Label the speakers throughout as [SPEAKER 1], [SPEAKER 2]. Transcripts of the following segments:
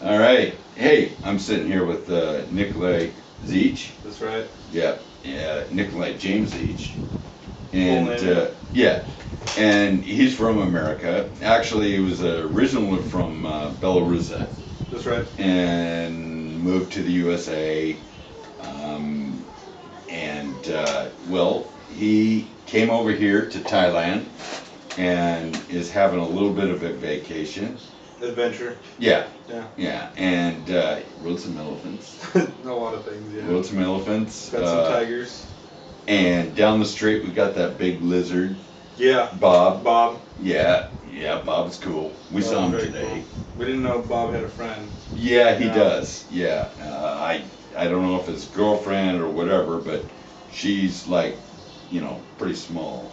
[SPEAKER 1] All right. Hey, I'm sitting here with Nicholay Zeech.
[SPEAKER 2] That's right.
[SPEAKER 1] Yeah, yeah, Nicholay James Zeech.
[SPEAKER 2] Full
[SPEAKER 1] And
[SPEAKER 2] name.
[SPEAKER 1] yeah, and he's from America. Actually, he was originally from Belarus
[SPEAKER 2] That's right.
[SPEAKER 1] and moved to the USA. Um, well, he came over here to Thailand and is having a little bit of a vacation.
[SPEAKER 2] Adventure.
[SPEAKER 1] Yeah,
[SPEAKER 2] Yeah.
[SPEAKER 1] yeah, and rode some elephants.
[SPEAKER 2] A lot of things, yeah.
[SPEAKER 1] Rode some elephants.
[SPEAKER 2] Got some tigers.
[SPEAKER 1] And down the street we got that big lizard,
[SPEAKER 2] Yeah.
[SPEAKER 1] Bob.
[SPEAKER 2] Bob.
[SPEAKER 1] Yeah, yeah, Bob's cool. We saw him
[SPEAKER 2] Very
[SPEAKER 1] today.
[SPEAKER 2] cool. We didn't know Bob had a friend.
[SPEAKER 1] Yeah, he
[SPEAKER 2] Yeah.
[SPEAKER 1] does. Yeah, I don't know if it's girlfriend or whatever, but she's like, pretty small.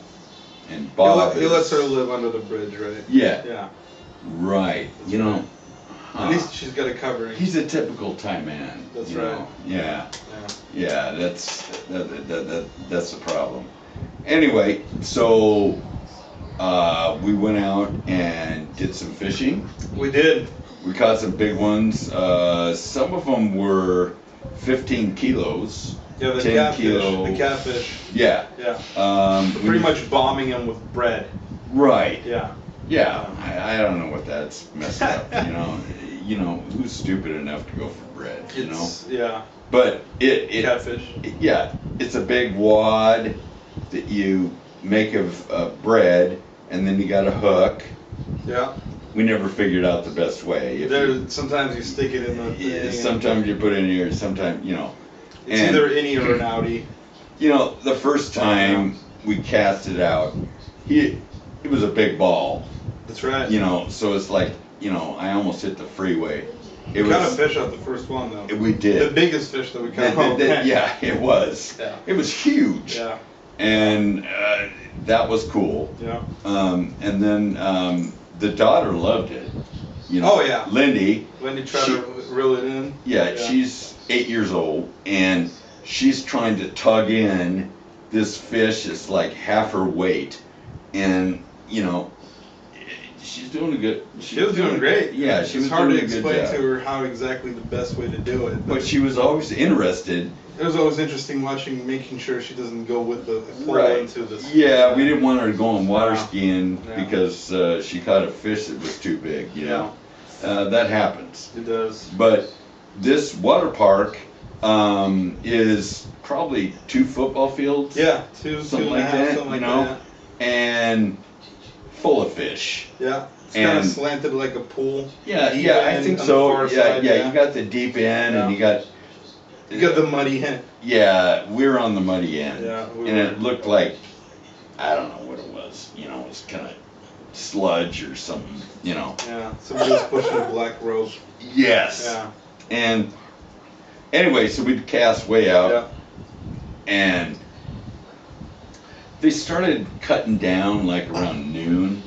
[SPEAKER 1] And Bob
[SPEAKER 2] He lets her live under the bridge, right?
[SPEAKER 1] Yeah.
[SPEAKER 2] Yeah.
[SPEAKER 1] Right.
[SPEAKER 2] Right. At least she's got a covering.
[SPEAKER 1] He's a typical Thai man.
[SPEAKER 2] That's
[SPEAKER 1] you
[SPEAKER 2] right.
[SPEAKER 1] know. Yeah.
[SPEAKER 2] Yeah.
[SPEAKER 1] Yeah, that's the problem. Anyway, so we went out and did some fishing.
[SPEAKER 2] We did.
[SPEAKER 1] We caught some big ones. Some of them were 15 kilos.
[SPEAKER 2] Yeah, the
[SPEAKER 1] 10
[SPEAKER 2] catfish.
[SPEAKER 1] kilo.
[SPEAKER 2] The catfish.
[SPEAKER 1] Yeah.
[SPEAKER 2] Yeah.
[SPEAKER 1] We're
[SPEAKER 2] Pretty much bombing them with bread.
[SPEAKER 1] Right.
[SPEAKER 2] Yeah.
[SPEAKER 1] Yeah. I don't know what that's messed up. Who's stupid enough to go for bread?
[SPEAKER 2] Yeah.
[SPEAKER 1] But it
[SPEAKER 2] Catfish.
[SPEAKER 1] Yeah, it's a big wad that you make of bread, and then you got a hook.
[SPEAKER 2] Yeah.
[SPEAKER 1] We never figured out the best way.
[SPEAKER 2] Sometimes you stick it in the thing.
[SPEAKER 1] Sometimes you put it in here. Sometimes
[SPEAKER 2] It's either an innie or an outie.
[SPEAKER 1] The first time we cast it out, it was a big ball.
[SPEAKER 2] That's right.
[SPEAKER 1] So it's like I almost hit the freeway.
[SPEAKER 2] We caught a fish out the first one though.
[SPEAKER 1] We did.
[SPEAKER 2] The biggest fish that we caught.
[SPEAKER 1] Yeah, it was.
[SPEAKER 2] Yeah.
[SPEAKER 1] It was huge.
[SPEAKER 2] Yeah.
[SPEAKER 1] And that was cool.
[SPEAKER 2] Yeah.
[SPEAKER 1] And then the daughter loved it.
[SPEAKER 2] Oh yeah.
[SPEAKER 1] Lindy
[SPEAKER 2] tried to reel it in.
[SPEAKER 1] Yeah, she's 8 years old, and she's trying to tug in this fish that's like half her weight, and she's doing a good.
[SPEAKER 2] She was doing great.
[SPEAKER 1] Yeah, she was
[SPEAKER 2] It's hard
[SPEAKER 1] doing
[SPEAKER 2] to
[SPEAKER 1] a good
[SPEAKER 2] explain
[SPEAKER 1] job.
[SPEAKER 2] to her how exactly the best way to do it.
[SPEAKER 1] But she was always interested.
[SPEAKER 2] It was always interesting making sure she doesn't go with the pole
[SPEAKER 1] Right.
[SPEAKER 2] into this.
[SPEAKER 1] Yeah, we didn't want her to go on water skiing
[SPEAKER 2] Yeah.
[SPEAKER 1] because she caught a fish that was too big. That happens.
[SPEAKER 2] It does.
[SPEAKER 1] But this water park is probably 2 football fields.
[SPEAKER 2] Yeah,
[SPEAKER 1] something
[SPEAKER 2] two and a
[SPEAKER 1] like
[SPEAKER 2] half,
[SPEAKER 1] that.
[SPEAKER 2] something like that.
[SPEAKER 1] And full of fish.
[SPEAKER 2] Yeah. It's kind of
[SPEAKER 1] And-
[SPEAKER 2] slanted like a pool.
[SPEAKER 1] Yeah,
[SPEAKER 2] Deep
[SPEAKER 1] I
[SPEAKER 2] end
[SPEAKER 1] think
[SPEAKER 2] on
[SPEAKER 1] so.
[SPEAKER 2] the far
[SPEAKER 1] Yeah,
[SPEAKER 2] side,
[SPEAKER 1] yeah. You got the deep end, and you got
[SPEAKER 2] the muddy end.
[SPEAKER 1] Yeah, we were on the muddy end.
[SPEAKER 2] Yeah, we
[SPEAKER 1] and
[SPEAKER 2] were.
[SPEAKER 1] it looked like I don't know what it was. It was kind of sludge or something.
[SPEAKER 2] Yeah. Somebody was pushing a black rope.
[SPEAKER 1] Yes.
[SPEAKER 2] Yeah.
[SPEAKER 1] And anyway, so we'd cast way out,
[SPEAKER 2] Yeah.
[SPEAKER 1] and they started cutting down like around noon.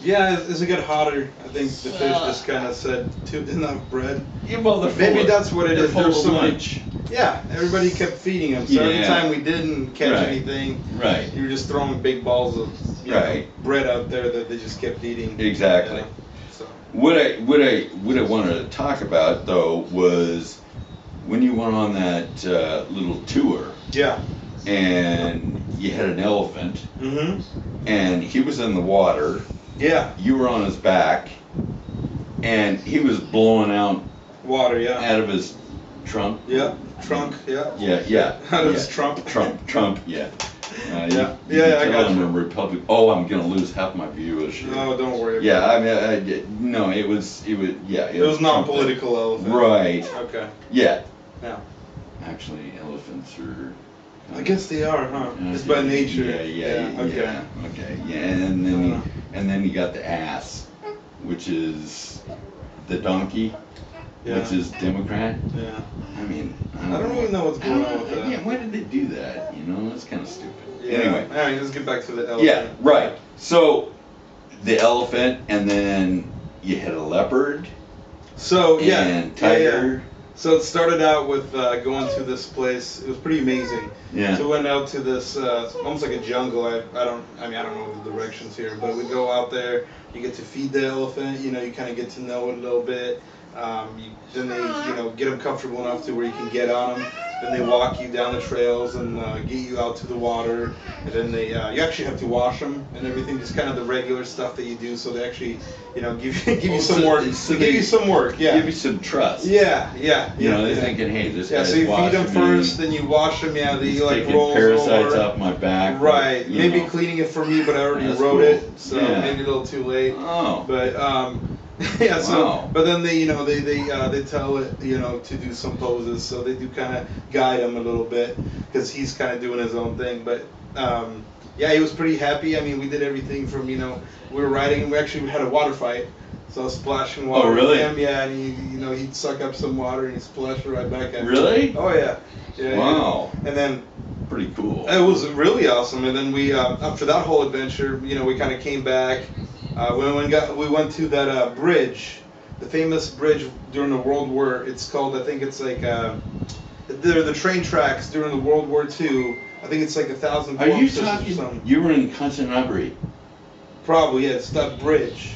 [SPEAKER 2] Yeah, as it got hotter, I think the fish just kind of said, "Too enough bread."
[SPEAKER 1] Yeah, well,
[SPEAKER 2] Maybe that's what it is.
[SPEAKER 1] Full
[SPEAKER 2] There's
[SPEAKER 1] of
[SPEAKER 2] so much.
[SPEAKER 1] lunch.
[SPEAKER 2] Yeah, everybody kept feeding them. So every
[SPEAKER 1] Yeah.
[SPEAKER 2] time we didn't catch
[SPEAKER 1] Right.
[SPEAKER 2] anything,
[SPEAKER 1] Right.
[SPEAKER 2] you were just throwing big balls of
[SPEAKER 1] Right.
[SPEAKER 2] bread out there that they just kept eating.
[SPEAKER 1] Exactly.
[SPEAKER 2] Yeah, so.
[SPEAKER 1] What I wanted to talk about though was when you went on that little tour
[SPEAKER 2] Yeah.
[SPEAKER 1] and you had an elephant
[SPEAKER 2] Mhm.
[SPEAKER 1] and he was in the water.
[SPEAKER 2] Yeah.
[SPEAKER 1] You were on his back, and he was blowing out
[SPEAKER 2] Water. Yeah.
[SPEAKER 1] out of his trunk.
[SPEAKER 2] Yeah. Trunk. Yeah.
[SPEAKER 1] Yeah.
[SPEAKER 2] Out of
[SPEAKER 1] yeah.
[SPEAKER 2] his trunk.
[SPEAKER 1] Trump. Yeah.
[SPEAKER 2] Yeah.
[SPEAKER 1] You
[SPEAKER 2] Yeah, I
[SPEAKER 1] can
[SPEAKER 2] got
[SPEAKER 1] tell I'm
[SPEAKER 2] you.
[SPEAKER 1] a Republic. Oh, I'm gonna lose half my viewers.
[SPEAKER 2] No, don't worry. About
[SPEAKER 1] Yeah,
[SPEAKER 2] it.
[SPEAKER 1] no, it was. Yeah.
[SPEAKER 2] It was not
[SPEAKER 1] Trump.
[SPEAKER 2] political elephant.
[SPEAKER 1] Right.
[SPEAKER 2] Okay.
[SPEAKER 1] Yeah.
[SPEAKER 2] Yeah.
[SPEAKER 1] Actually, elephants are.
[SPEAKER 2] I guess they are, huh?
[SPEAKER 1] Uh,
[SPEAKER 2] It's by nature.
[SPEAKER 1] Yeah.
[SPEAKER 2] Okay.
[SPEAKER 1] Okay. Yeah, and then you got the ass, which is the donkey,
[SPEAKER 2] Yeah.
[SPEAKER 1] which is Democrat.
[SPEAKER 2] Yeah.
[SPEAKER 1] I mean,
[SPEAKER 2] I don't really know what's going on with that.
[SPEAKER 1] Yeah, why did they do that? It's kind of stupid.
[SPEAKER 2] Yeah.
[SPEAKER 1] Anyway.
[SPEAKER 2] All right, let's get back to the elephant.
[SPEAKER 1] Yeah. Right. So, the elephant, and then you had a leopard.
[SPEAKER 2] So yeah.
[SPEAKER 1] And tiger.
[SPEAKER 2] Yeah. So it started out with going to this place. It was pretty amazing.
[SPEAKER 1] Yeah.
[SPEAKER 2] So we went out to this almost like a jungle. I don't know the directions here, but we go out there. You get to feed the elephant. You kind of get to know it a little bit. Then they, get them comfortable enough to where you can get on them. Then they walk you down the trails and get you out to the water. And then they, you actually have to wash them and everything, just kind of the regular stuff that you do. So they actually, give you some work.
[SPEAKER 1] So
[SPEAKER 2] they give you some work, yeah.
[SPEAKER 1] Give you some trust.
[SPEAKER 2] Yeah.
[SPEAKER 1] They're thinking, hey, this guy's
[SPEAKER 2] so you feed them
[SPEAKER 1] washing
[SPEAKER 2] first,
[SPEAKER 1] me.
[SPEAKER 2] then you wash them. Yeah, they
[SPEAKER 1] Taking
[SPEAKER 2] rolls
[SPEAKER 1] parasites
[SPEAKER 2] over.
[SPEAKER 1] off my back.
[SPEAKER 2] Right. Maybe cleaning it for me, but I already
[SPEAKER 1] That's
[SPEAKER 2] wrote
[SPEAKER 1] cool.
[SPEAKER 2] it, so
[SPEAKER 1] Yeah.
[SPEAKER 2] maybe a little too late.
[SPEAKER 1] Oh.
[SPEAKER 2] But yeah. So,
[SPEAKER 1] Wow.
[SPEAKER 2] but then they tell it, to do some poses. So they do kind of guide him a little bit because he's kind of doing his own thing. But yeah, he was pretty happy. I mean, we did everything from we were riding. We actually had a water fight. So I was splashing water
[SPEAKER 1] Oh, really?
[SPEAKER 2] with him, yeah, and he'd suck up some water and he'd splash it right back at me.
[SPEAKER 1] Really?
[SPEAKER 2] Oh yeah. Yeah.
[SPEAKER 1] Wow.
[SPEAKER 2] And then
[SPEAKER 1] Pretty cool.
[SPEAKER 2] it was really awesome. And then we, after that whole adventure, we kind of came back. We went to that bridge, the famous bridge during the World War. It's called, I think it's like, the train tracks during the World War II. I think it's like 1,000
[SPEAKER 1] Are you
[SPEAKER 2] kilometers or
[SPEAKER 1] talking?
[SPEAKER 2] something.
[SPEAKER 1] You were in Kanchanaburi.
[SPEAKER 2] Probably, yeah. It's that bridge.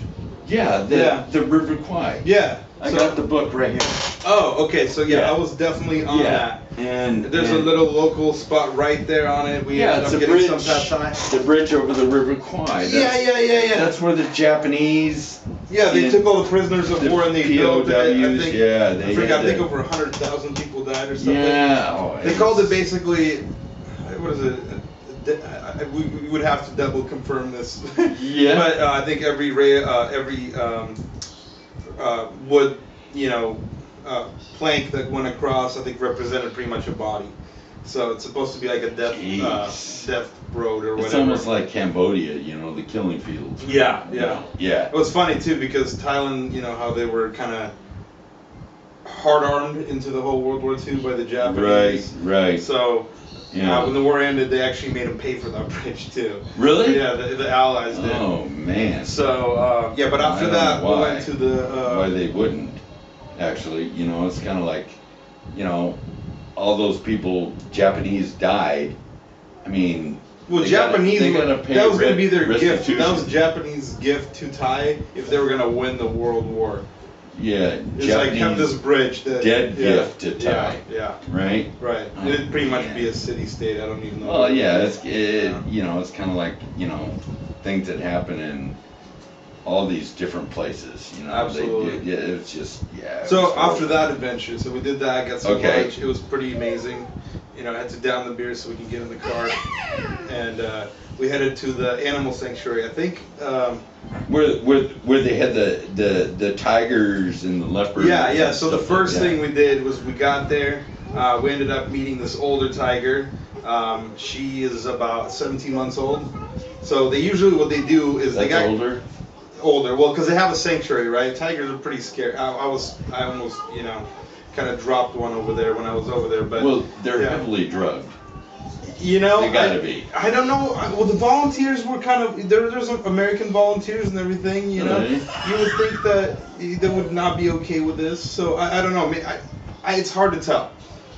[SPEAKER 1] Yeah, the River Kwai.
[SPEAKER 2] Yeah.
[SPEAKER 1] I got the book right here.
[SPEAKER 2] Oh, okay. So yeah,
[SPEAKER 1] Yeah.
[SPEAKER 2] I was definitely on that.
[SPEAKER 1] And
[SPEAKER 2] There's a little local spot right there on it. We ended
[SPEAKER 1] it's
[SPEAKER 2] up
[SPEAKER 1] a
[SPEAKER 2] getting
[SPEAKER 1] bridge.
[SPEAKER 2] some pad thai.
[SPEAKER 1] The bridge over the River Kwai.
[SPEAKER 2] Yeah.
[SPEAKER 1] That's where the Japanese.
[SPEAKER 2] Yeah, they
[SPEAKER 1] and
[SPEAKER 2] took all the prisoners of war and they built it. I think,
[SPEAKER 1] yeah,
[SPEAKER 2] I think over 100,000 people died or something.
[SPEAKER 1] Yeah. Oh,
[SPEAKER 2] They called it basically, what is it? We would have to double confirm this.
[SPEAKER 1] Yeah.
[SPEAKER 2] But I think every wood, plank that went across, I think represented pretty much a body. So it's supposed to be like a death road or whatever.
[SPEAKER 1] It's almost like Cambodia, the killing fields.
[SPEAKER 2] Yeah.
[SPEAKER 1] Yeah.
[SPEAKER 2] It was funny too because Thailand, how they were kind of hard-armed into the whole World War II by the Japanese.
[SPEAKER 1] Right.
[SPEAKER 2] So
[SPEAKER 1] Yeah.
[SPEAKER 2] when the war ended, they actually made them pay for that bridge too.
[SPEAKER 1] Really?
[SPEAKER 2] Yeah, the Allies did.
[SPEAKER 1] Oh man.
[SPEAKER 2] So yeah, but after
[SPEAKER 1] I don't
[SPEAKER 2] that,
[SPEAKER 1] know
[SPEAKER 2] we
[SPEAKER 1] why.
[SPEAKER 2] went to the.
[SPEAKER 1] Why they wouldn't? Actually, it's kind of like, all those people, Japanese died. I mean.
[SPEAKER 2] Well,
[SPEAKER 1] they
[SPEAKER 2] Japanese.
[SPEAKER 1] gotta pay
[SPEAKER 2] That was going to be their gift.
[SPEAKER 1] restitution.
[SPEAKER 2] That was Japanese gift to Thai if they were going to win the World War.
[SPEAKER 1] Yeah,
[SPEAKER 2] It's like have this bridge.
[SPEAKER 1] dead gift to Thai.
[SPEAKER 2] Yeah.
[SPEAKER 1] Right.
[SPEAKER 2] Right.
[SPEAKER 1] Oh,
[SPEAKER 2] It'd pretty much
[SPEAKER 1] man.
[SPEAKER 2] be a city-state. I don't even know.
[SPEAKER 1] Well, yeah, it's kind of like things that happen in all these different places.
[SPEAKER 2] Absolutely.
[SPEAKER 1] It's just it
[SPEAKER 2] So
[SPEAKER 1] was
[SPEAKER 2] after
[SPEAKER 1] horrible.
[SPEAKER 2] that adventure, so we did that, got some
[SPEAKER 1] Okay.
[SPEAKER 2] lunch. It was pretty amazing. I had to down the beer so we could get in the car, and we headed to the animal sanctuary. I think.
[SPEAKER 1] Where they had the tigers and the leopards.
[SPEAKER 2] Yeah.
[SPEAKER 1] and
[SPEAKER 2] So the
[SPEAKER 1] stuff
[SPEAKER 2] first
[SPEAKER 1] like that.
[SPEAKER 2] thing we did was we got there. We ended up meeting this older tiger. She is about 17 months old. So they usually what they do is they
[SPEAKER 1] That's
[SPEAKER 2] got
[SPEAKER 1] older.
[SPEAKER 2] Well, because they have a sanctuary, right? Tigers are pretty scary. I almost kind of dropped one over there when I was over there, but
[SPEAKER 1] Well, they're
[SPEAKER 2] yeah.
[SPEAKER 1] heavily drugged.
[SPEAKER 2] They
[SPEAKER 1] gotta be.
[SPEAKER 2] I don't know. Well, the volunteers were kind of there's American volunteers and everything.
[SPEAKER 1] Really?
[SPEAKER 2] You would think that they would not be okay with this. So I don't know. It's hard to tell.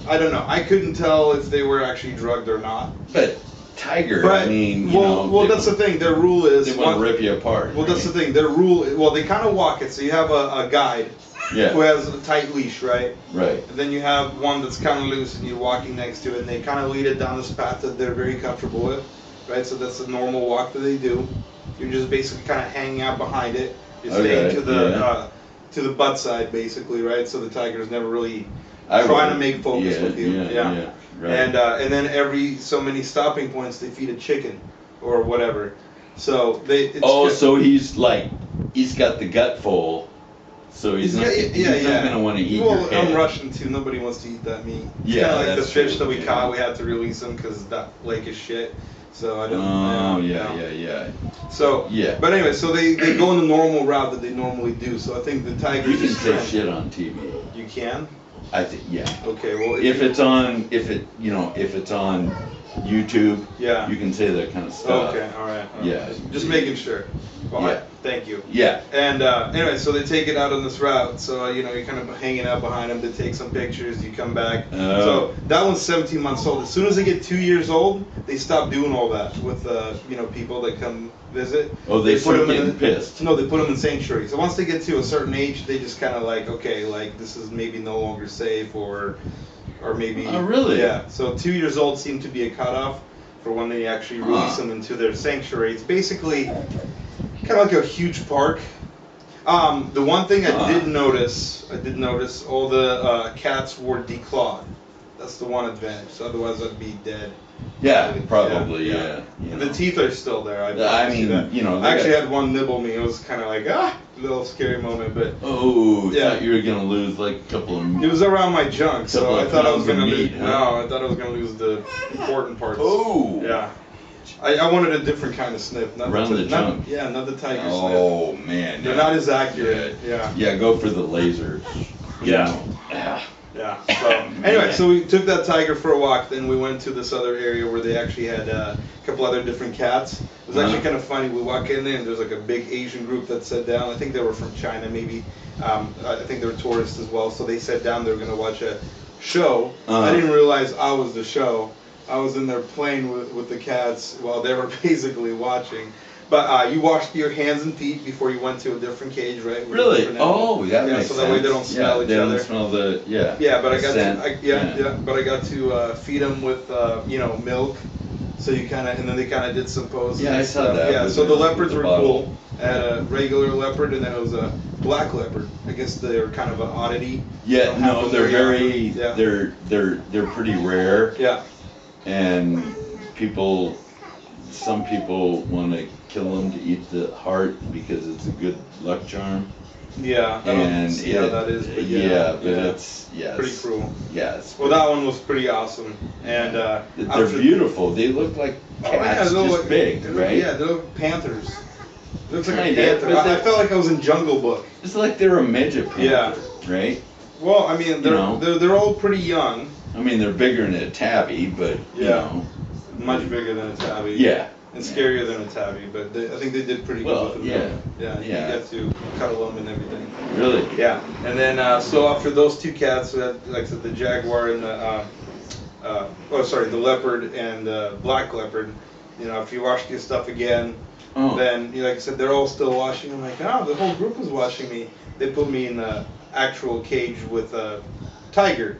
[SPEAKER 2] I don't know. I couldn't tell if they were actually drugged or not.
[SPEAKER 1] But tiger,
[SPEAKER 2] But
[SPEAKER 1] I mean,
[SPEAKER 2] well, that's the thing. Their rule is
[SPEAKER 1] they want to rip you apart.
[SPEAKER 2] Well, that's the thing. Their rule. Well, they kind of walk it. So you have a guide
[SPEAKER 1] Yeah.
[SPEAKER 2] who has a tight leash, right?
[SPEAKER 1] Right.
[SPEAKER 2] And then you have one that's kind of loose, and you're walking next to it, and they kind of lead it down this path that they're very comfortable with, right? So that's the normal walk that they do. You're just basically kind of hanging out behind it. You're staying to the butt side, basically, right? So the tiger's never really trying to make focus with you.
[SPEAKER 1] Yeah. Right.
[SPEAKER 2] And then every so many stopping points, they feed a chicken or whatever. So
[SPEAKER 1] so he's got the gut full. So he's not going to want to eat your head.
[SPEAKER 2] I'm Russian too. Nobody wants to eat that meat. It's
[SPEAKER 1] Yeah,
[SPEAKER 2] kind of like the
[SPEAKER 1] that's
[SPEAKER 2] fish
[SPEAKER 1] true.
[SPEAKER 2] that we
[SPEAKER 1] Yeah.
[SPEAKER 2] caught. We had to release them because that lake is shit. So I don't.
[SPEAKER 1] Oh, yeah.
[SPEAKER 2] So
[SPEAKER 1] Yeah.
[SPEAKER 2] But anyway, so they go in the normal route that they normally do. So I think the tigers.
[SPEAKER 1] You can
[SPEAKER 2] just
[SPEAKER 1] say
[SPEAKER 2] trend.
[SPEAKER 1] shit on TV.
[SPEAKER 2] You can.
[SPEAKER 1] I think, yeah.
[SPEAKER 2] Okay. Well.
[SPEAKER 1] If it's on YouTube,
[SPEAKER 2] Yeah.
[SPEAKER 1] you can say that kind of stuff.
[SPEAKER 2] Okay. All right.
[SPEAKER 1] Yeah.
[SPEAKER 2] Just making sure. Well,
[SPEAKER 1] Yeah.
[SPEAKER 2] thank you.
[SPEAKER 1] Yeah.
[SPEAKER 2] And anyway, so they take it out on this route. So you're kind of hanging out behind them. They take some pictures. You come back.
[SPEAKER 1] Oh.
[SPEAKER 2] So that one's 17 months old. As soon as they get 2 years old, they stop doing all that with people that come visit.
[SPEAKER 1] Oh, they
[SPEAKER 2] put
[SPEAKER 1] start
[SPEAKER 2] them
[SPEAKER 1] getting
[SPEAKER 2] in
[SPEAKER 1] pissed.
[SPEAKER 2] No, they put them in sanctuary. So once they get to a certain age, they just kind of like, okay, like this is maybe no longer safe, or maybe.
[SPEAKER 1] Oh, really?
[SPEAKER 2] Yeah. So 2 years old seemed to be a cutoff for when they actually release them into their sanctuary. It's basically kind of like a huge park. The one thing I did notice all the cats were declawed. That's the one advantage. So otherwise, I'd be dead.
[SPEAKER 1] Yeah, probably. Yeah.
[SPEAKER 2] The teeth are still there.
[SPEAKER 1] I mean,
[SPEAKER 2] I actually had one nibble me. It was kind of like a little scary moment, but.
[SPEAKER 1] Oh, yeah. Thought you were gonna lose like a couple of.
[SPEAKER 2] It was around my junk, so I thought I was gonna lose.
[SPEAKER 1] Huh?
[SPEAKER 2] No, I thought I was gonna lose the important parts.
[SPEAKER 1] Oh.
[SPEAKER 2] Yeah. I wanted a different kind of snip. Not
[SPEAKER 1] around the junk.
[SPEAKER 2] Yeah, not the tiger snip.
[SPEAKER 1] Oh man.
[SPEAKER 2] They're not as accurate. Yeah.
[SPEAKER 1] Yeah, go for the laser.
[SPEAKER 2] Yeah.
[SPEAKER 1] Yeah.
[SPEAKER 2] Yeah. So anyway, so we took that tiger for a walk. Then we went to this other area where they actually had a couple other different cats. It was actually kind of funny. We walk in there and there's like a big Asian group that sat down. I think they were from China, maybe. I think they were tourists as well. So they sat down. They were going to watch a show. I didn't realize I was the show. I was in there playing with the cats while they were basically watching. But you washed your hands and feet before you went to a different cage, right?
[SPEAKER 1] Really? Oh, that makes sense.
[SPEAKER 2] So that way they don't smell each other.
[SPEAKER 1] They don't smell the
[SPEAKER 2] Yeah, but I got
[SPEAKER 1] scent.
[SPEAKER 2] but I got to feed them with milk. So you kind of, and then they kind of did some poses.
[SPEAKER 1] Yeah, I saw that.
[SPEAKER 2] Yeah, so the leopards were cool. I had a regular leopard, and then it was a black leopard. I guess they're kind of an oddity.
[SPEAKER 1] Yeah, no, they're very, they're pretty rare.
[SPEAKER 2] Yeah.
[SPEAKER 1] And some people want to kill them to eat the heart because it's a good luck charm.
[SPEAKER 2] Yeah, I don't see how that is, but
[SPEAKER 1] it's
[SPEAKER 2] pretty cruel.
[SPEAKER 1] Yeah,
[SPEAKER 2] well, that one was pretty awesome, and
[SPEAKER 1] they're beautiful. They look like cats, just big, right?
[SPEAKER 2] Yeah, they're like panthers. It looks like a panther. I felt like I was in Jungle Book.
[SPEAKER 1] It's like they're a midget panther, right?
[SPEAKER 2] Well, I mean, they're all pretty young.
[SPEAKER 1] I mean, they're bigger than a tabby, but you know,
[SPEAKER 2] much bigger than a tabby.
[SPEAKER 1] Yeah.
[SPEAKER 2] And scarier than a tabby, but I think they did pretty good with them. Yeah. You get to cuddle them and everything.
[SPEAKER 1] Really?
[SPEAKER 2] Yeah. And then so after those two cats, we had, like I said, the jaguar and the leopard and the black leopard. You know, if you wash your stuff again, then like I said, they're all still washing. I'm like, the whole group was washing me. They put me in the actual cage with a tiger.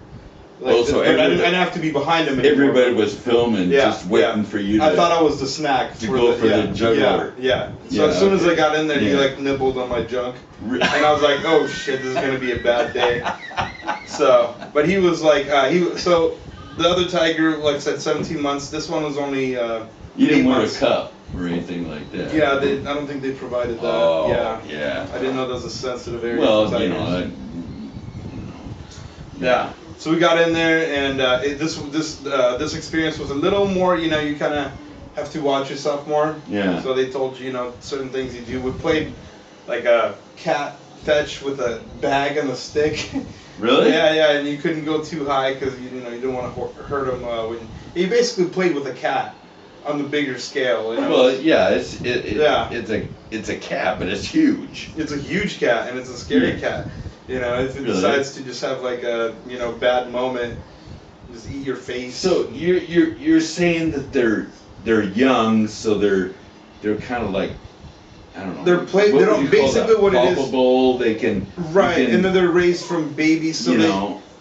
[SPEAKER 2] Like,
[SPEAKER 1] so
[SPEAKER 2] I didn't have to be behind him anymore.
[SPEAKER 1] Everybody was filming, just waiting for you to.
[SPEAKER 2] I thought I was the snack
[SPEAKER 1] to go for the jugular.
[SPEAKER 2] Yeah. So as soon as I got in there, he like nibbled on my junk, and I was like, "Oh shit, this is gonna be a bad day." So, but he was like, so the other tiger, like I said, 17 months. This one was only.
[SPEAKER 1] You didn't want a cup or anything like that.
[SPEAKER 2] Yeah, I don't think they provided that.
[SPEAKER 1] Oh,
[SPEAKER 2] yeah. I didn't know that was a sensitive area.
[SPEAKER 1] Well,
[SPEAKER 2] for
[SPEAKER 1] tigers.
[SPEAKER 2] Yeah. So we got in there, and this experience was a little more. You kind of have to watch yourself more.
[SPEAKER 1] Yeah.
[SPEAKER 2] So they told you, certain things you do. We played like a cat fetch with a bag and a stick.
[SPEAKER 1] Really?
[SPEAKER 2] Yeah, and you couldn't go too high because you didn't want to hurt them. You basically played with a cat on the bigger scale.
[SPEAKER 1] Well, yeah, it's a cat, but it's huge.
[SPEAKER 2] It's a huge cat, and it's a scary cat. If it decides to just have like a bad moment, just eat your face.
[SPEAKER 1] So you're saying that they're young, so they're kind of like, I don't know.
[SPEAKER 2] They're basically what it is.
[SPEAKER 1] Palpable. They can
[SPEAKER 2] and then they're raised from babies. So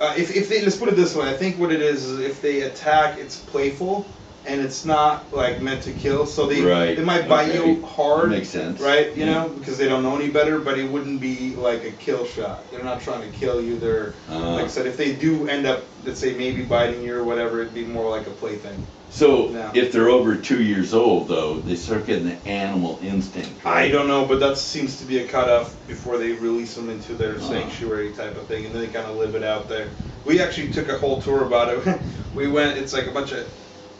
[SPEAKER 2] if they let's put it this way, I think what it is if they attack, it's playful. And it's not like meant to kill, so they might bite you hard.
[SPEAKER 1] Makes sense,
[SPEAKER 2] right? Because they don't know any better. But it wouldn't be like a kill shot. They're not trying to kill you. They're like I said, if they do end up, let's say maybe biting you or whatever, it'd be more like a plaything.
[SPEAKER 1] So if they're over 2 years old, though, they start getting the animal instinct. Right?
[SPEAKER 2] I don't know, but that seems to be a cutoff before they release them into their sanctuary type of thing, and then they kind of live it out there. We actually took a whole tour about it. We went. It's like a bunch of.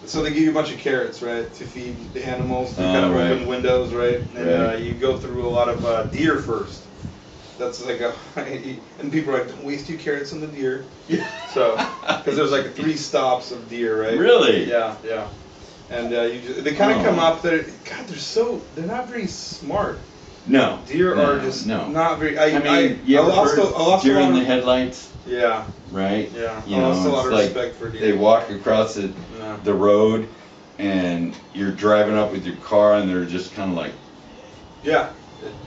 [SPEAKER 2] So they give you a bunch of carrots, right, to feed the animals. They kind of open windows, right? And you go through a lot of deer first. That's like and people are like, don't waste your carrots on the deer. So, because there's like 3 stops of deer, right?
[SPEAKER 1] Really?
[SPEAKER 2] Yeah. And they kind of come up there. God, they're not very smart.
[SPEAKER 1] No.
[SPEAKER 2] Deer are just not very.
[SPEAKER 1] I lost deer in the headlights.
[SPEAKER 2] Yeah.
[SPEAKER 1] Right?
[SPEAKER 2] Yeah. I lost a lot of respect for deer.
[SPEAKER 1] They walk across the road, and you're driving up with your car, and they're just kind of like
[SPEAKER 2] Yeah.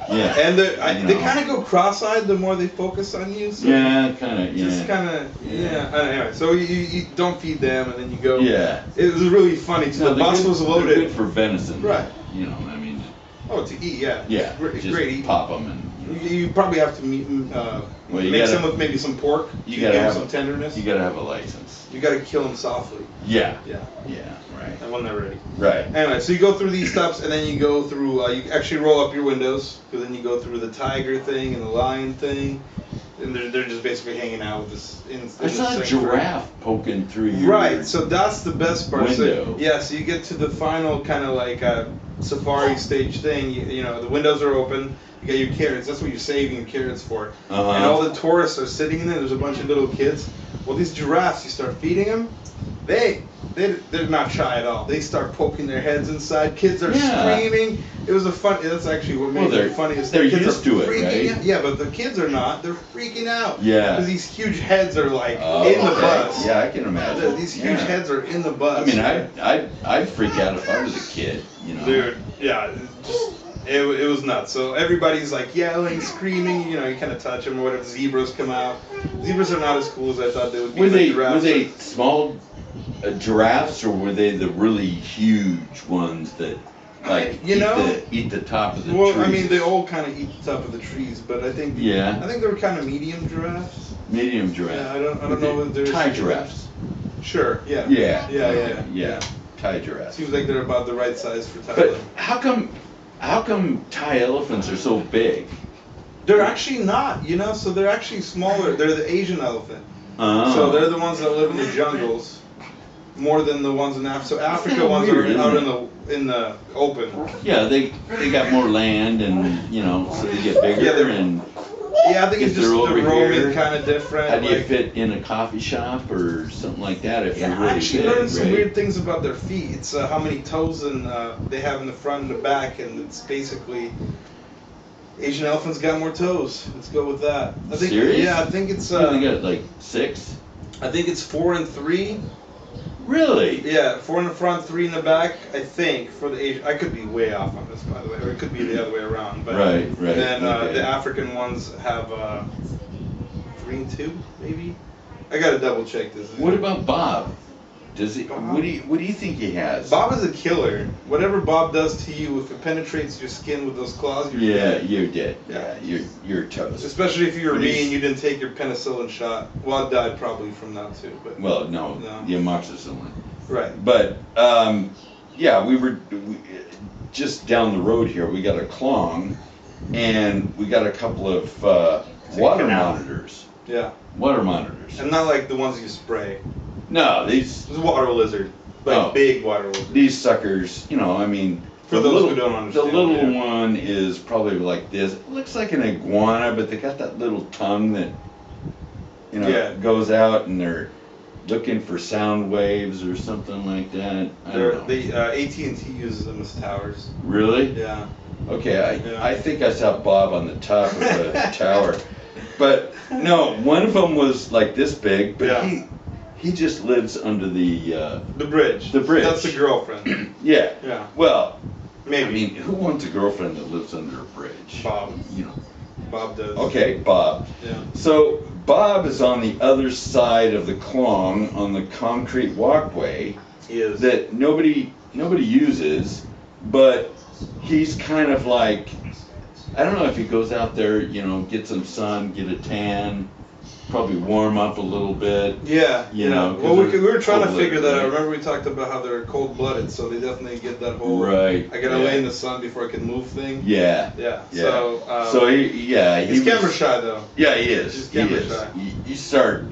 [SPEAKER 1] Yeah.
[SPEAKER 2] And they kind of go cross-eyed the more they focus on you. So
[SPEAKER 1] yeah, kind of. Yeah.
[SPEAKER 2] Just kind of. Yeah. Anyway, so you don't feed them, and then you go.
[SPEAKER 1] Yeah.
[SPEAKER 2] It was really funny too.
[SPEAKER 1] No,
[SPEAKER 2] the bus was loaded.
[SPEAKER 1] They're good for venison.
[SPEAKER 2] Right.
[SPEAKER 1] You know, I mean.
[SPEAKER 2] Oh, to eat, yeah.
[SPEAKER 1] Yeah.
[SPEAKER 2] Great
[SPEAKER 1] Just
[SPEAKER 2] eat.
[SPEAKER 1] pop them and.
[SPEAKER 2] You probably have to mix them with maybe some pork.
[SPEAKER 1] You gotta have
[SPEAKER 2] some tenderness.
[SPEAKER 1] You gotta have a license.
[SPEAKER 2] You gotta kill them softly.
[SPEAKER 1] Yeah.
[SPEAKER 2] Yeah.
[SPEAKER 1] Yeah. Right.
[SPEAKER 2] And when they're ready.
[SPEAKER 1] Right.
[SPEAKER 2] Anyway, so you go through these steps, and then you go through. You actually roll up your windows, because then you go through the tiger thing and the lion thing, and they're just basically hanging out with this.
[SPEAKER 1] I saw a giraffe poking through your
[SPEAKER 2] Right. So that's the best part.
[SPEAKER 1] window.
[SPEAKER 2] So, yeah. So you get to the final kind of like safari stage thing. You know, the windows are open. You got your carrots. That's what you're saving your carrots for.
[SPEAKER 1] Uh-huh.
[SPEAKER 2] And all the tourists are sitting in there. There's a bunch of little kids. Well, these giraffes, you start feeding them. They're not shy at all. They start poking their heads inside. Kids are screaming. It was a fun. That's actually what made it funniest.
[SPEAKER 1] They're
[SPEAKER 2] kids
[SPEAKER 1] used to it, right?
[SPEAKER 2] Out. Yeah, but the kids are not. They're freaking out.
[SPEAKER 1] Yeah.
[SPEAKER 2] Because these huge heads are like in the bus.
[SPEAKER 1] Yeah, I can imagine.
[SPEAKER 2] These huge heads are in the bus.
[SPEAKER 1] I mean, I'd freak out if I was a kid. You know.
[SPEAKER 2] Dude, yeah. It was nuts. So everybody's like yelling, screaming. You know, you kind of touch them or whatever. Zebras come out. Zebras are not as cool as I thought they would be.
[SPEAKER 1] Were they small giraffes, or were they the really huge ones that like eat the top of the trees?
[SPEAKER 2] Well, I mean, they all kind of eat the top of the trees, but I think I think they were kind of medium giraffes.
[SPEAKER 1] Medium giraffes.
[SPEAKER 2] Yeah, I don't know whether they're
[SPEAKER 1] Thai giraffes.
[SPEAKER 2] Sure. Yeah.
[SPEAKER 1] Yeah. Thai giraffes.
[SPEAKER 2] Seems like they're about the right size for Thailand.
[SPEAKER 1] But how come Thai elephants are so big?
[SPEAKER 2] They're actually not, you know, so they're actually smaller. They're the Asian elephant.
[SPEAKER 1] Oh.
[SPEAKER 2] So they're the ones that live in the jungles more than the ones in Africa. So Africa ones are out in the open.
[SPEAKER 1] Yeah, they got more land and, you know, so they get bigger and
[SPEAKER 2] yeah, I think it's just the roaming kind of different.
[SPEAKER 1] How do you fit in a coffee shop or something like that if you're really
[SPEAKER 2] I actually
[SPEAKER 1] big,
[SPEAKER 2] learned some weird things about their feet. It's how many toes they have in the front and the back, and it's basically Asian elephants got more toes. Let's go with that. I think,
[SPEAKER 1] serious?
[SPEAKER 2] Yeah, I think it's.
[SPEAKER 1] They got like 6?
[SPEAKER 2] I think it's 4 and 3.
[SPEAKER 1] Really?
[SPEAKER 2] Yeah, 4 in the front, 3 in the back. I think for the Asian, I could be way off on this, by the way, or it could be the other way around. But
[SPEAKER 1] right.
[SPEAKER 2] And then the African ones have 3 and 2, maybe. I gotta double check this.
[SPEAKER 1] What about Bob? Does he? Bob? What do you think he has?
[SPEAKER 2] Bob is a killer. Whatever Bob does to you, if it penetrates your skin with those claws, you're dead.
[SPEAKER 1] You're dead. Yeah, you're toast.
[SPEAKER 2] Especially if you were me and you didn't take your penicillin shot. Well, I died probably from that too. But
[SPEAKER 1] well, no. The amoxicillin.
[SPEAKER 2] Right.
[SPEAKER 1] But yeah, we just down the road here. We got a clong, and we got a couple of water monitors.
[SPEAKER 2] Yeah.
[SPEAKER 1] Water monitors.
[SPEAKER 2] And not like the ones you spray.
[SPEAKER 1] No, these.
[SPEAKER 2] This is water lizard. Like big water lizard.
[SPEAKER 1] These suckers, you know, I mean.
[SPEAKER 2] For those who don't understand.
[SPEAKER 1] The little one is probably like this. It looks like an iguana, but they got that little tongue that, you know, goes out and they're looking for sound waves or something like that. I don't know.
[SPEAKER 2] AT&T uses them as towers.
[SPEAKER 1] Really?
[SPEAKER 2] Yeah.
[SPEAKER 1] Okay, I think I saw Bob on the top of the tower. But no, one of them was like this big, but he just lives under the
[SPEAKER 2] bridge.
[SPEAKER 1] The bridge.
[SPEAKER 2] That's the girlfriend.
[SPEAKER 1] Yeah.
[SPEAKER 2] Yeah.
[SPEAKER 1] Well,
[SPEAKER 2] maybe.
[SPEAKER 1] I mean, who wants a girlfriend that lives under a bridge?
[SPEAKER 2] Bob.
[SPEAKER 1] You know.
[SPEAKER 2] Bob does.
[SPEAKER 1] Okay, Bob.
[SPEAKER 2] Yeah.
[SPEAKER 1] So Bob is on the other side of the clong on the concrete walkway.
[SPEAKER 2] He is.
[SPEAKER 1] That nobody uses, but he's kind of like, I don't know if he goes out there, you know, get some sun, get a tan, probably warm up a little bit.
[SPEAKER 2] Yeah.
[SPEAKER 1] You know.
[SPEAKER 2] Well, we were trying to figure that out. Remember we talked about how they're cold-blooded, so they definitely get that whole.
[SPEAKER 1] Right.
[SPEAKER 2] I gotta lay in the sun before I can move thing.
[SPEAKER 1] Yeah.
[SPEAKER 2] Yeah.
[SPEAKER 1] Yeah.
[SPEAKER 2] So.
[SPEAKER 1] He's
[SPEAKER 2] camera shy though.
[SPEAKER 1] Yeah, he is.
[SPEAKER 2] He's camera shy.
[SPEAKER 1] You start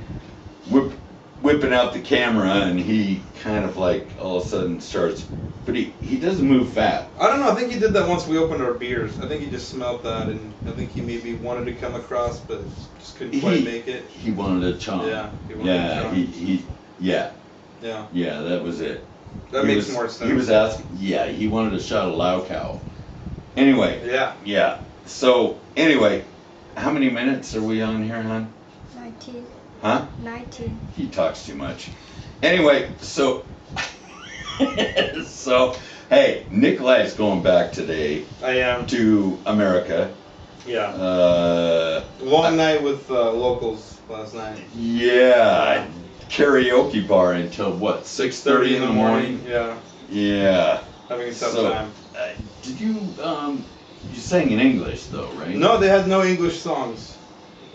[SPEAKER 1] whipping out the camera, and he kind of like all of a sudden starts, but he doesn't move fast.
[SPEAKER 2] I don't know. I think he did that once we opened our beers. I think he just smelled that, and I think he maybe wanted to come across, but just couldn't quite make it.
[SPEAKER 1] He wanted a chomp.
[SPEAKER 2] Yeah. He wanted a chomp.
[SPEAKER 1] Yeah, that was it.
[SPEAKER 2] That makes more sense.
[SPEAKER 1] He was asking. Yeah, he wanted a shot of Lao Cow. Anyway. Yeah. So anyway, how many minutes are we on here, hon?
[SPEAKER 3] 19.
[SPEAKER 1] Huh?
[SPEAKER 3] 19.
[SPEAKER 1] He talks too much. Anyway, so Hey, Nicholay's going back today.
[SPEAKER 2] I am.
[SPEAKER 1] To America.
[SPEAKER 2] Yeah.
[SPEAKER 1] Uh,
[SPEAKER 2] Long night with locals last night.
[SPEAKER 1] Yeah. Karaoke bar until what? 6:30 in the morning.
[SPEAKER 2] Yeah.
[SPEAKER 1] Yeah.
[SPEAKER 2] Having a tough time.
[SPEAKER 1] Did you you sang in English though, right?
[SPEAKER 2] No, they had no English songs.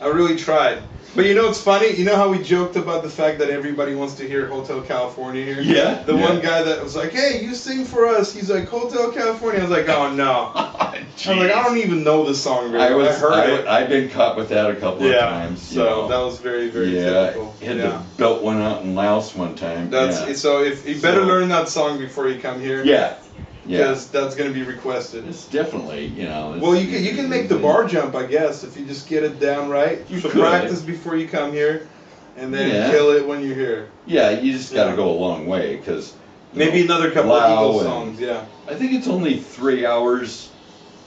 [SPEAKER 2] I really tried. But you know what's funny? You know how we joked about the fact that everybody wants to hear Hotel California here?
[SPEAKER 1] Yeah.
[SPEAKER 2] The one guy that was like, hey, you sing for us. He's like, Hotel California. I was like, oh, no. I'm like, I don't even know the song really. I heard it.
[SPEAKER 1] I've been caught with that a couple of times.
[SPEAKER 2] So that was very, very typical.
[SPEAKER 1] Had to belt one out in Laos one time.
[SPEAKER 2] So if you better learn that song before you come here.
[SPEAKER 1] Yeah.
[SPEAKER 2] Because that's going to be requested.
[SPEAKER 1] It's definitely,
[SPEAKER 2] Well, you can make the bar jump, I guess, if you just get it down right.
[SPEAKER 1] You
[SPEAKER 2] could
[SPEAKER 1] could
[SPEAKER 2] practice before you come here, and then kill it when you're here.
[SPEAKER 1] Yeah, you just got to go a long way, because
[SPEAKER 2] maybe another couple of Eagles songs. Yeah.
[SPEAKER 1] I think it's only 3 hours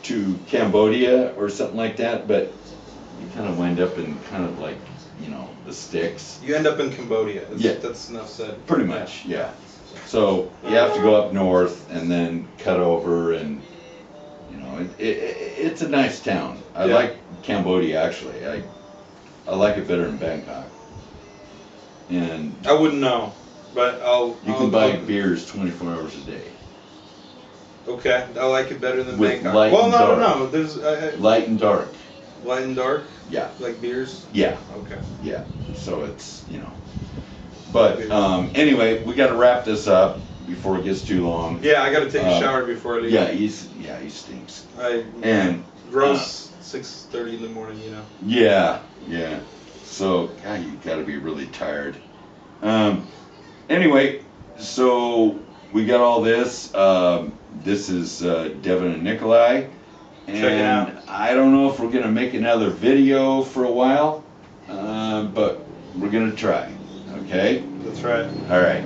[SPEAKER 1] to Cambodia or something like that, but you kind of wind up in kind of like the sticks.
[SPEAKER 2] You end up in Cambodia. That's enough said.
[SPEAKER 1] Pretty much, yeah. So you have to go up north and then cut over, and it's a nice town. I like Cambodia actually. I like it better than Bangkok. And
[SPEAKER 2] I wouldn't know, but
[SPEAKER 1] you can buy beers 24 hours a day.
[SPEAKER 2] Okay, I like it better than
[SPEAKER 1] With
[SPEAKER 2] Bangkok.
[SPEAKER 1] Light and dark.
[SPEAKER 2] No. There's
[SPEAKER 1] light and dark.
[SPEAKER 2] Light and dark.
[SPEAKER 1] Yeah.
[SPEAKER 2] Like beers.
[SPEAKER 1] Yeah.
[SPEAKER 2] Okay.
[SPEAKER 1] Yeah. So it's But anyway, we got to wrap this up before it gets too long.
[SPEAKER 2] Yeah, I got to take a shower before I leave.
[SPEAKER 1] Yeah, he stinks.
[SPEAKER 2] Gross 6:30 in the morning,
[SPEAKER 1] Yeah. So God, you got to be really tired. Anyway, so we got all this. This is Devin and Nicholay, and
[SPEAKER 2] check it out.
[SPEAKER 1] I don't know if we're gonna make another video for a while, but we're gonna try. Okay.
[SPEAKER 2] That's right.
[SPEAKER 1] All right.